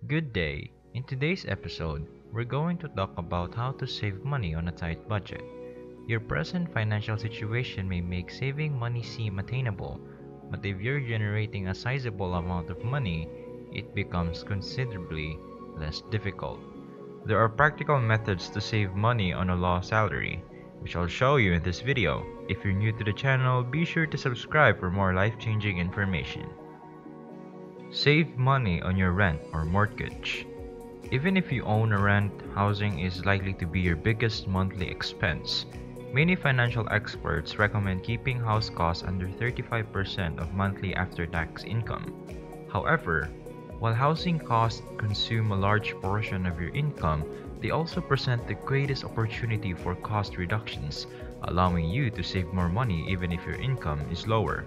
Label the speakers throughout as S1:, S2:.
S1: Good day. In today's episode, we're going to talk about how to save money on a tight budget. Your present financial situation may make saving money seem attainable, but if you're generating a sizable amount of money, it becomes considerably less difficult. There are practical methods to save money on a low salary, which I'll show you in this video. If you're new to the channel, be sure to subscribe for more life-changing information. Save money on your rent or mortgage. Even if you own a rent, housing is likely to be your biggest monthly expense. Many financial experts recommend keeping house costs under 35% of monthly after-tax income. However, while housing costs consume a large portion of your income, they also present the greatest opportunity for cost reductions, allowing you to save more money even if your income is lower.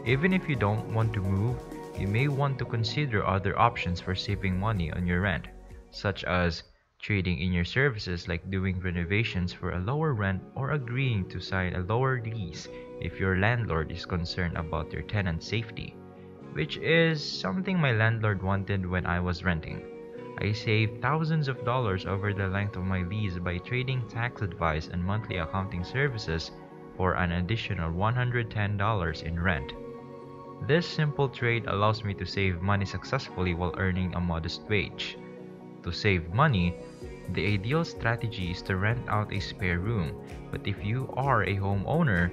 S1: Even if you don't want to move, you may want to consider other options for saving money on your rent, such as trading in your services like doing renovations for a lower rent or agreeing to sign a lower lease if your landlord is concerned about your tenant's safety, which is something my landlord wanted when I was renting. I saved thousands of dollars over the length of my lease by trading tax advice and monthly accounting services for an additional $110 in rent. This simple trade allows me to save money successfully while earning a modest wage. To save money, the ideal strategy is to rent out a spare room, but if you are a homeowner,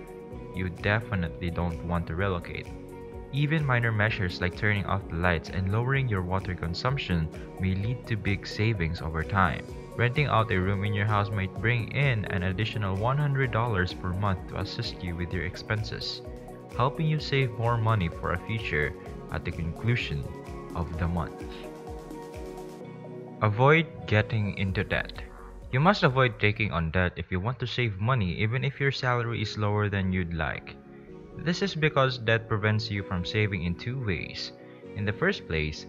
S1: you definitely don't want to relocate. Even minor measures like turning off the lights and lowering your water consumption may lead to big savings over time. Renting out a room in your house might bring in an additional $100 per month to assist you with your expenses, helping you save more money for a future at the conclusion of the month. Avoid getting into debt. You must avoid taking on debt if you want to save money even if your salary is lower than you'd like. This is because debt prevents you from saving in two ways. In the first place,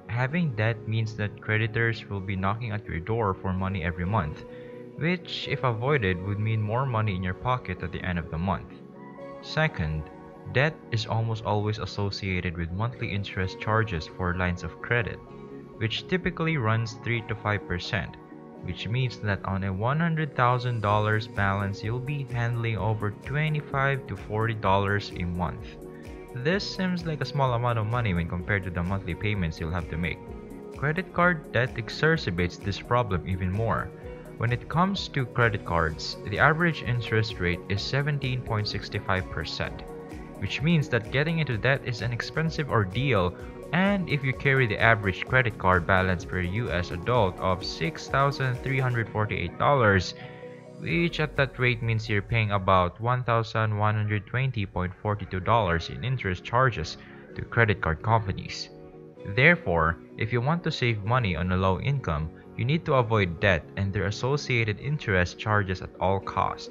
S1: having debt means that creditors will be knocking at your door for money every month, which, if avoided, would mean more money in your pocket at the end of the month. Second, debt is almost always associated with monthly interest charges for lines of credit, which typically runs 3 to 5%, which means that on a $100,000 balance you'll be handling over $25 to $40 a month. This seems like a small amount of money when compared to the monthly payments you'll have to make. Credit card debt exacerbates this problem even more. When it comes to credit cards, the average interest rate is 17.65%. which means that getting into debt is an expensive ordeal, and if you carry the average credit card balance per US adult of $6,348, which at that rate means you're paying about $1,120.42 in interest charges to credit card companies. Therefore, if you want to save money on a low income, you need to avoid debt and their associated interest charges at all costs,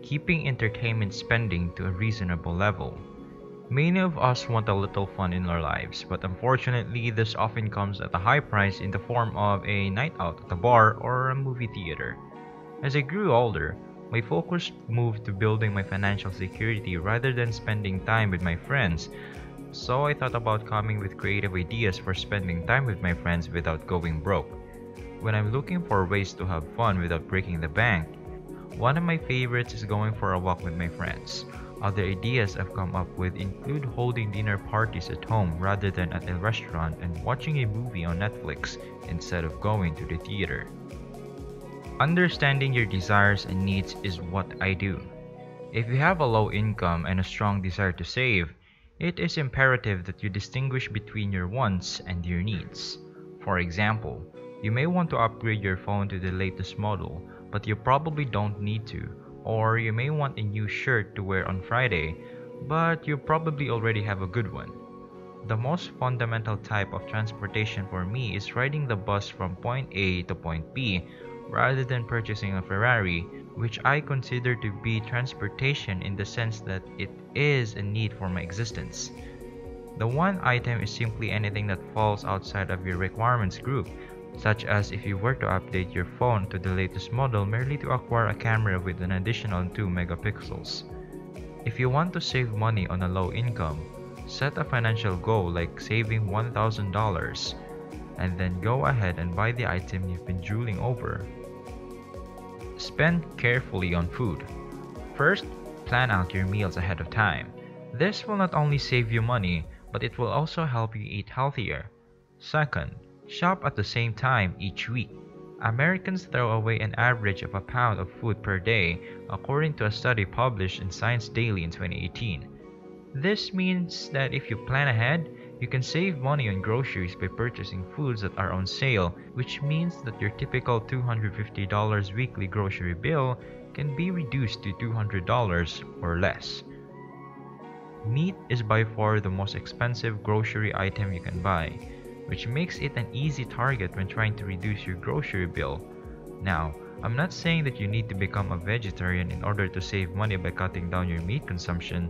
S1: keeping entertainment spending to a reasonable level. Many of us want a little fun in our lives, but unfortunately this often comes at a high price in the form of a night out at a bar or a movie theater. As I grew older, my focus moved to building my financial security rather than spending time with my friends, so I thought about coming with creative ideas for spending time with my friends without going broke. When I'm looking for ways to have fun without breaking the bank, one of my favorites is going for a walk with my friends. Other ideas I've come up with include holding dinner parties at home rather than at a restaurant and watching a movie on Netflix instead of going to the theater. Understanding your desires and needs is what I do. If you have a low income and a strong desire to save, it is imperative that you distinguish between your wants and your needs. For example, you may want to upgrade your phone to the latest model, but you probably don't need to. Or you may want a new shirt to wear on Friday, but you probably already have a good one. The most fundamental type of transportation for me is riding the bus from point A to point B rather than purchasing a Ferrari, which I consider to be transportation in the sense that it is a need for my existence. The one item is simply anything that falls outside of your requirements group, such as if you were to update your phone to the latest model merely to acquire a camera with an additional 2 megapixels. If you want to save money on a low income, set a financial goal like saving $1,000. and then go ahead and buy the item you've been drooling over. Spend carefully on food. First, plan out your meals ahead of time. This will not only save you money, but it will also help you eat healthier. Second, shop at the same time each week. Americans throw away an average of a pound of food per day, according to a study published in Science Daily in 2018. This means that if you plan ahead, you can save money on groceries by purchasing foods that are on sale, which means that your typical $250 weekly grocery bill can be reduced to $200 or less. Meat is by far the most expensive grocery item you can buy, which makes it an easy target when trying to reduce your grocery bill. Now, I'm not saying that you need to become a vegetarian in order to save money by cutting down your meat consumption.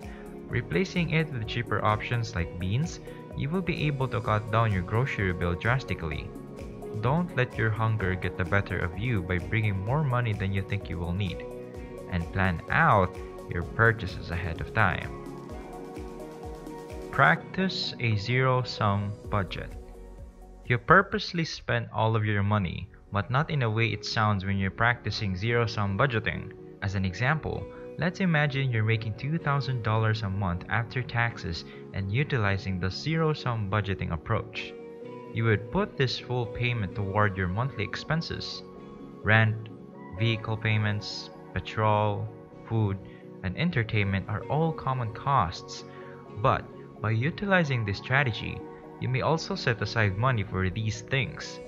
S1: Replacing it with cheaper options like beans, you will be able to cut down your grocery bill drastically. Don't let your hunger get the better of you by bringing more money than you think you will need, and plan out your purchases ahead of time. Practice a zero-sum budget. You purposely spend all of your money, but not in a way it sounds when you're practicing zero-sum budgeting. As an example, let's imagine you're making $2,000 a month after taxes and utilizing the zero-sum budgeting approach. You would put this full payment toward your monthly expenses. Rent, vehicle payments, petrol, food, and entertainment are all common costs. But by utilizing this strategy, you may also set aside money for these things.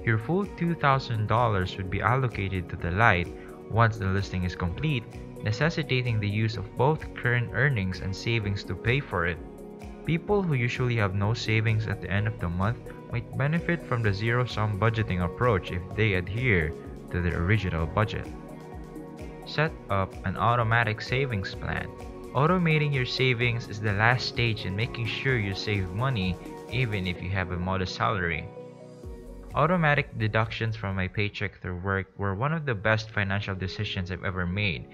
S1: Your full $2,000 would be allocated to the light once the listing is complete, necessitating the use of both current earnings and savings to pay for it. People who usually have no savings at the end of the month might benefit from the zero-sum budgeting approach if they adhere to their original budget. Set up an automatic savings plan. Automating your savings is the last stage in making sure you save money even if you have a modest salary. Automatic deductions from my paycheck through work were one of the best financial decisions I've ever made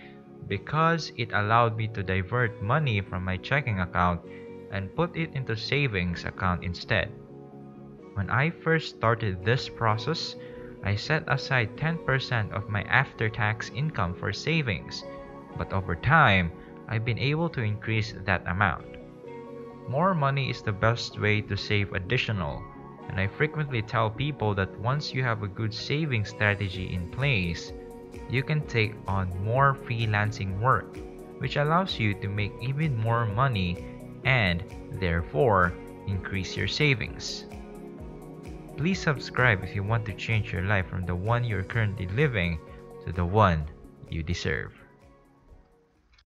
S1: because it allowed me to divert money from my checking account and put it into savings account instead. When I first started this process, I set aside 10% of my after-tax income for savings, but over time, I've been able to increase that amount. More money is the best way to save additional, and I frequently tell people that once you have a good saving strategy in place, you can take on more freelancing work, which allows you to make even more money and, therefore, increase your savings. Please subscribe if you want to change your life from the one you're currently living to the one you deserve.